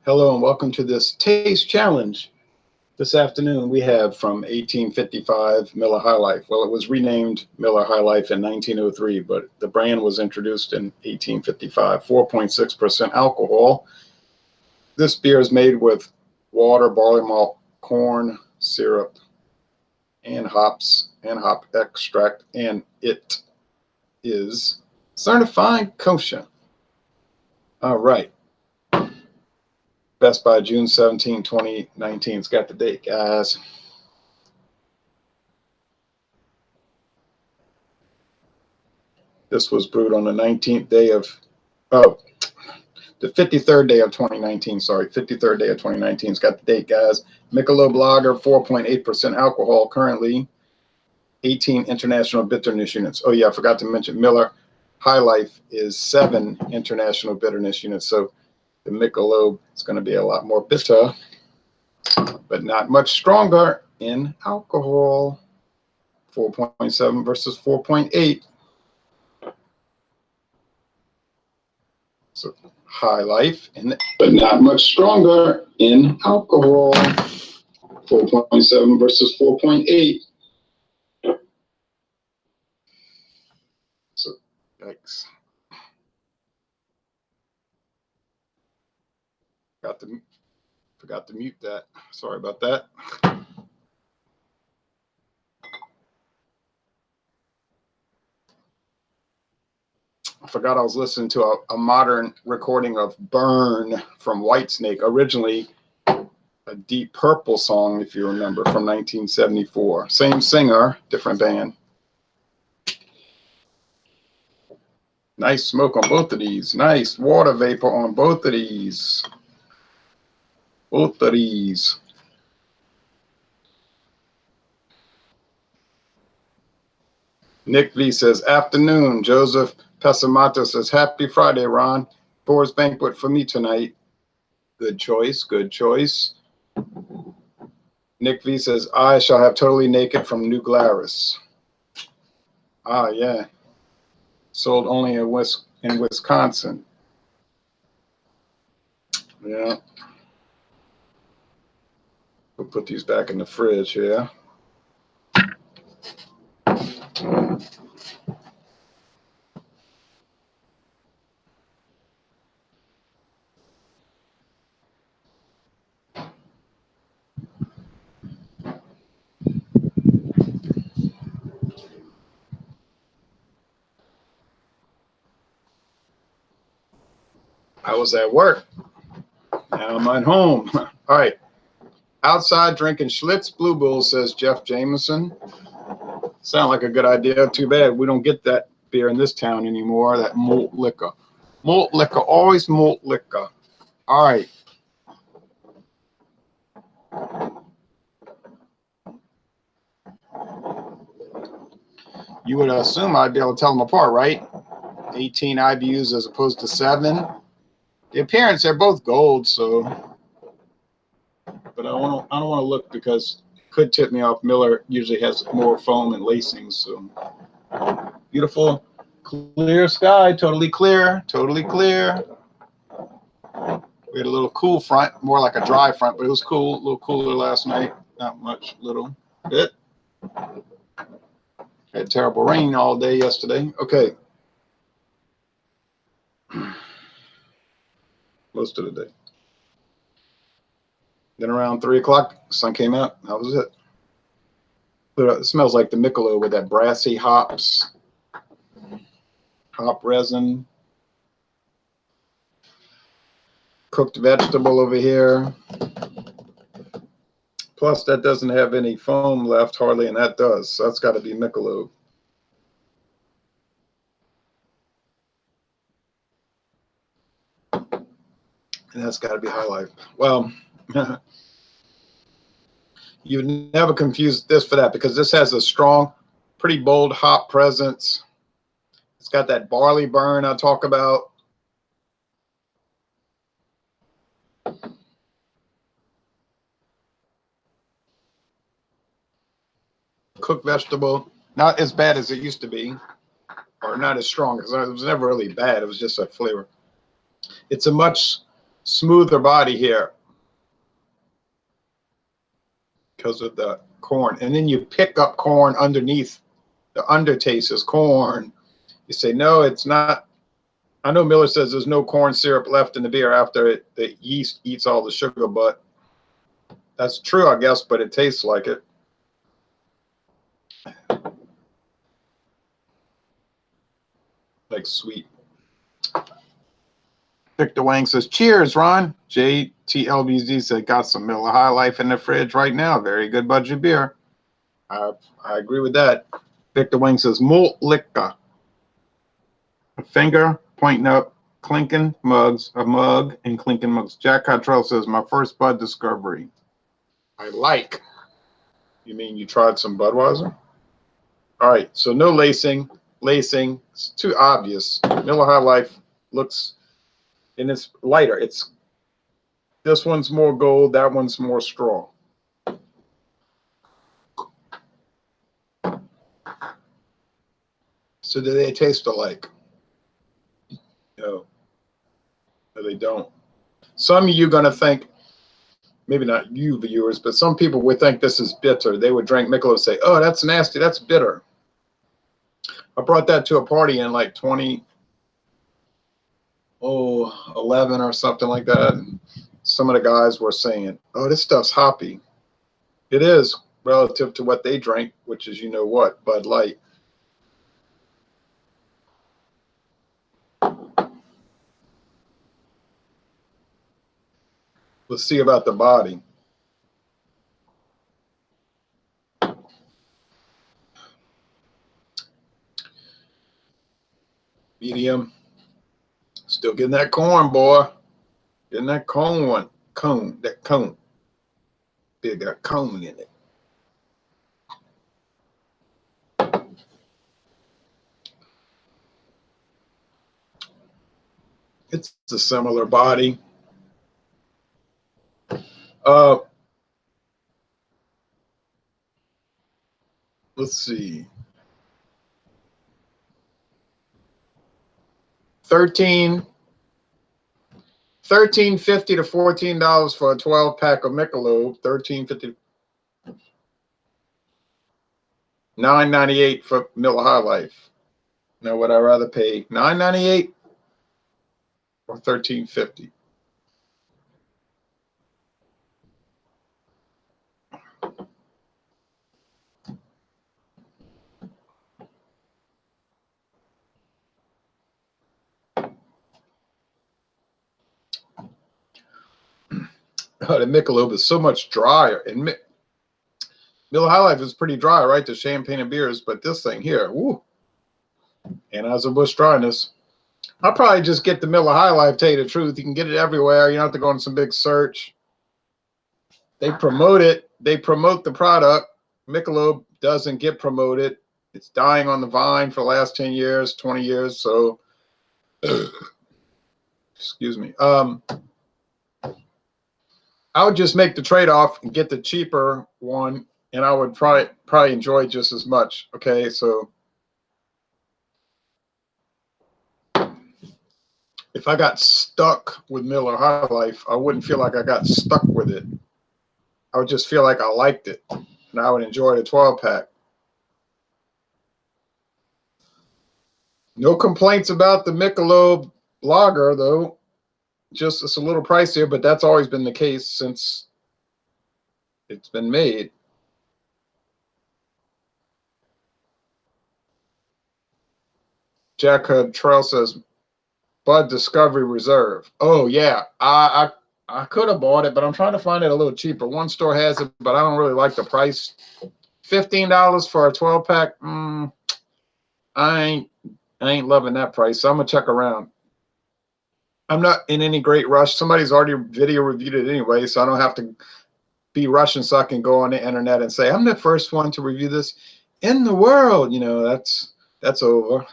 Hello and welcome to this taste challenge. This afternoon we have from 1855 Miller High Life. Well, it was renamed Miller High Life in 1903, but the brand was introduced in 1855. 4.6% alcohol. This beer is made with water, barley malt, corn syrup, and hops and hop extract, and it is certified kosher. All right. Best by June 17, 2019. It's got the date, guys. This was brewed on the 19th day of, the 53rd day of 2019. Sorry, 53rd day of 2019. It's got the date, guys. Michelob Lager, 4.8% alcohol currently. 18 international bitterness units. Oh, yeah, I forgot to mention Miller High Life is 7 international bitterness units. So the Michelob is going to be a lot more bitter, but not much stronger in alcohol. 4.7 versus 4.8. So High Life, but not much stronger in alcohol. 4.7 versus 4.8. So, yikes. Forgot to mute that. Sorry about that. I forgot I was listening to a modern recording of Burn from Whitesnake, originally a Deep Purple song, if you remember, from 1974. Same singer, different band. Nice smoke on both of these. Nice water vapor on both of these. Both of these. Nick V says, afternoon. Joseph Pesamato says, happy Friday, Ron. Boar's banquet for me tonight. Good choice, good choice. Nick V says, I shall have Totally Naked from New Glarus. Ah, yeah. Sold only in Wisconsin. Yeah. We'll put these back in the fridge here. I was at work. Now I'm at home. All right. Outside drinking Schlitz Blue Bull, says Jeff Jameson. Sound like a good idea. Too bad we don't get that beer in this town anymore, that malt liquor. Malt liquor, always malt liquor. All right. You would assume I'd be able to tell them apart, right? 18 IBUs as opposed to 7. The appearance, they're both gold, so. But I don't want to look because it could tip me off. Miller usually has more foam and lacings, so. Beautiful, clear sky, totally clear, totally clear. We had a little cool front, more like a dry front, but it was cool, a little cooler last night. Not much, little bit. Had terrible rain all day yesterday. Okay. Most of the day. Then around 3 o'clock, sun came out. That was it. But it smells like the Michelob with that brassy hops, hop resin, cooked vegetable over here. Plus, that doesn't have any foam left, hardly, and that does. So that's got to be Michelob. And that's got to be High Life. Well, you never confuse this for that because this has a strong, pretty bold hop presence. It's got that barley burn I talk about. Cooked vegetable, not as bad as it used to be, or not as strong, because it was never really bad. It was just a flavor. It's a much smoother body here because of the corn. And then you pick up corn underneath. The undertaste is corn. You say, no, it's not. I know Miller says there's no corn syrup left in the beer after the yeast eats all the sugar, but that's true, I guess, but it tastes like it. Like sweet. Victor Wang says, cheers, Ron. JTLBZ said, got some Miller High Life in the fridge right now. Very good budget beer. I agree with that. Victor Wang says, malt liquor. A finger pointing up, clinking mugs, a mug, and clinking mugs. Jack Cottrell says, my first Bud discovery. I like. You mean you tried some Budweiser? All right, so no lacing. Lacing, it's too obvious. Miller High Life looks, and it's lighter. This one's more gold, that one's more straw. So do they taste alike? No, they don't. Some of you are going to think, maybe not you viewers, but some people would think this is bitter. They would drink Michelob and say, oh, that's nasty, that's bitter. I brought that to a party in like 2011 or something like that. And some of the guys were saying, oh, this stuff's hoppy. It is relative to what they drink, which is, you know what, Bud Light. Let's see about the body. Medium. Still getting that corn, boy. Getting that cone one. Cone. That cone. Big got cone in it. It's a similar body. Let's see. 13.50 to $14 for a 12-pack of Michelob. $13.50. $9.98 for Miller High Life. Now, would I rather pay $9.98 or $13.50? Oh, the Michelob is so much drier. And Miller High Life is pretty dry, right? The champagne and beers, but this thing here, woo. Anheuser-Busch dryness. I'll probably just get the Miller High Life, tell you the truth. You can get it everywhere. You don't have to go on some big search. They promote it. They promote the product. Michelob doesn't get promoted. It's dying on the vine for the last 10 years, 20 years. So, excuse me. I would just make the trade-off and get the cheaper one, and I would probably enjoy it just as much. Okay, so if I got stuck with Miller High Life, I wouldn't feel like I got stuck with it. I would just feel like I liked it, and I would enjoy the 12-pack. No complaints about the Michelob lager, though. Just it's a little pricier, but that's always been the case since it's been made. Jack Trail says, Bud Discovery Reserve. Oh, yeah. I could have bought it, but I'm trying to find it a little cheaper. One store has it, but I don't really like the price. $15 for a 12-pack. I ain't loving that price, so I'm going to check around. I'm not in any great rush. Somebody's already video reviewed it anyway, so I don't have to be rushing so I can go on the internet and say, I'm the first one to review this in the world. You know, that's over.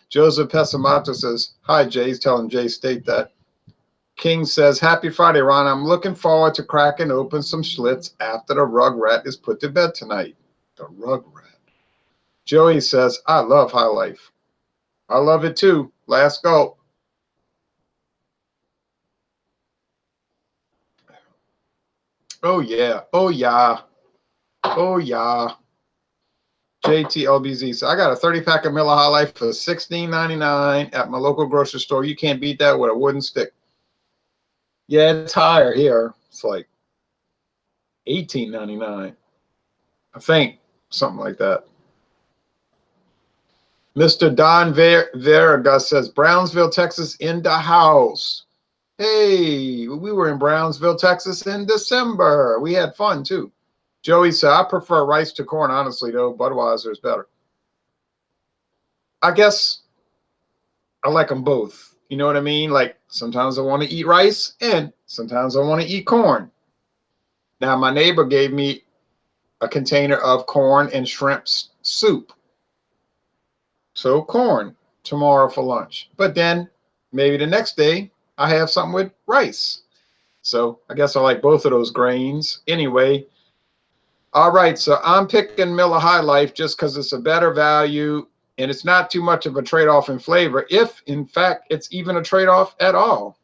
Joseph Pesamato says, hi, Jay. He's telling Jay State that. King says, happy Friday, Ron. I'm looking forward to cracking open some Schlitz after the Rugrat is put to bed tonight. The Rugrat. Joey says, I love High Life. I love it too. Last gulp. Oh, yeah. Oh, yeah. Oh, yeah. JTLBZ. So I got a 30-pack of Miller High Life for $16.99 at my local grocery store. You can't beat that with a wooden stick. Yeah, it's higher here. It's like $18.99. I think something like that. Mr. Don Veragus says, Brownsville, Texas in the house. Hey, we were in Brownsville, Texas in December. We had fun too. Joey said, I prefer rice to corn, honestly, though. Budweiser is better. I guess I like them both. You know what I mean? Like sometimes I want to eat rice and sometimes I want to eat corn. Now, my neighbor gave me a container of corn and shrimp soup. So corn tomorrow for lunch. But then maybe the next day I have something with rice. So I guess I like both of those grains. Anyway, all right. So I'm picking Miller High Life just because it's a better value and it's not too much of a trade-off in flavor, if in fact it's even a trade-off at all.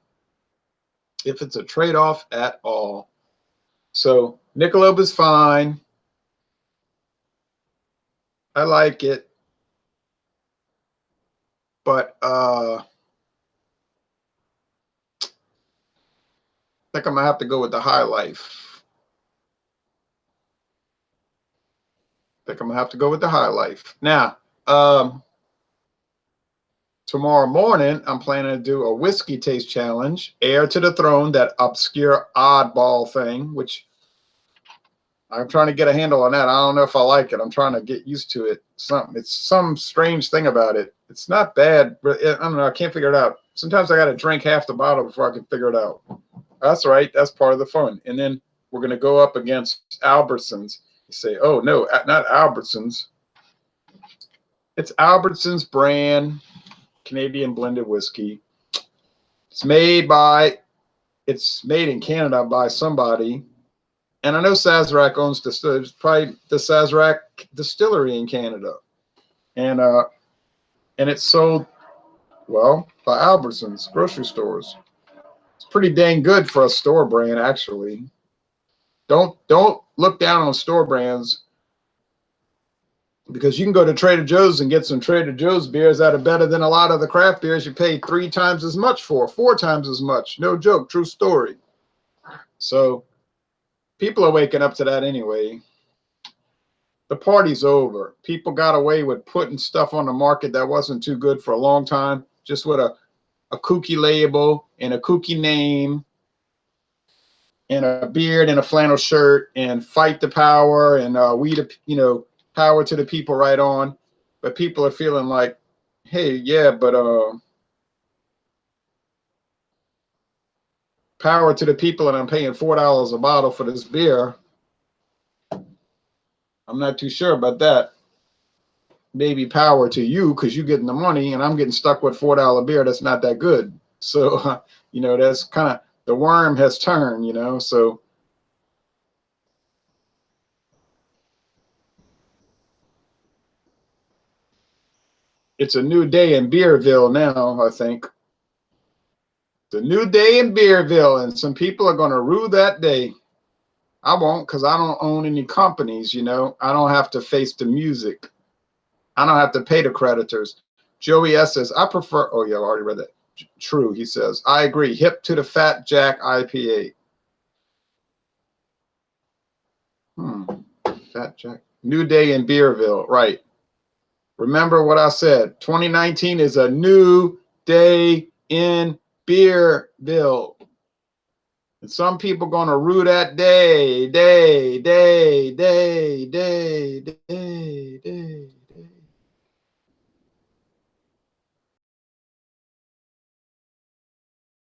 If it's a trade-off at all. So Michelob is fine. I like it. But I think I'm gonna have to go with the High Life. Now, tomorrow morning, I'm planning to do a whiskey taste challenge, Heir to the Throne, that obscure oddball thing, which I'm trying to get a handle on that. I don't know if I like it. I'm trying to get used to it. It's some strange thing about it. It's not bad, but I don't know. I can't figure it out. Sometimes I got to drink half the bottle before I can figure it out. That's right. That's part of the fun. And then we're going to go up against Albertsons. You say, oh, no, not Albertsons. It's Albertsons brand Canadian blended whiskey. It's made in Canada by somebody. And I know Sazerac owns probably the Sazerac distillery in Canada. And it's sold, well, by Albertsons grocery stores. It's pretty dang good for a store brand, actually. Don't look down on store brands, because you can go to Trader Joe's and get some Trader Joe's beers that are better than a lot of the craft beers you pay 3 times as much for, 4 times as much. No joke, true story. So people are waking up to that anyway. The party's over. People got away with putting stuff on the market that wasn't too good for a long time, just with a kooky label and a kooky name and a beard and a flannel shirt and fight the power and power to the people right on. But people are feeling like, hey, yeah, but power to the people, and I'm paying $4 a bottle for this beer. I'm not too sure about that. Maybe power to you because you're getting the money and I'm getting stuck with $4 beer that's not that good. So, that's kind of, the worm has turned, so. It's a new day in Beerville now, I think. It's a new day in Beerville, and some people are going to rue that day. I won't, because I don't own any companies, I don't have to face the music. I don't have to pay the creditors. Joey S says, I prefer, oh yeah, I already read that. True, he says, I agree. Hip to the Fat Jack IPA. Fat Jack. New day in Beerville, right. Remember what I said. 2019 is a new day in Beerville. And some people going to rue that day.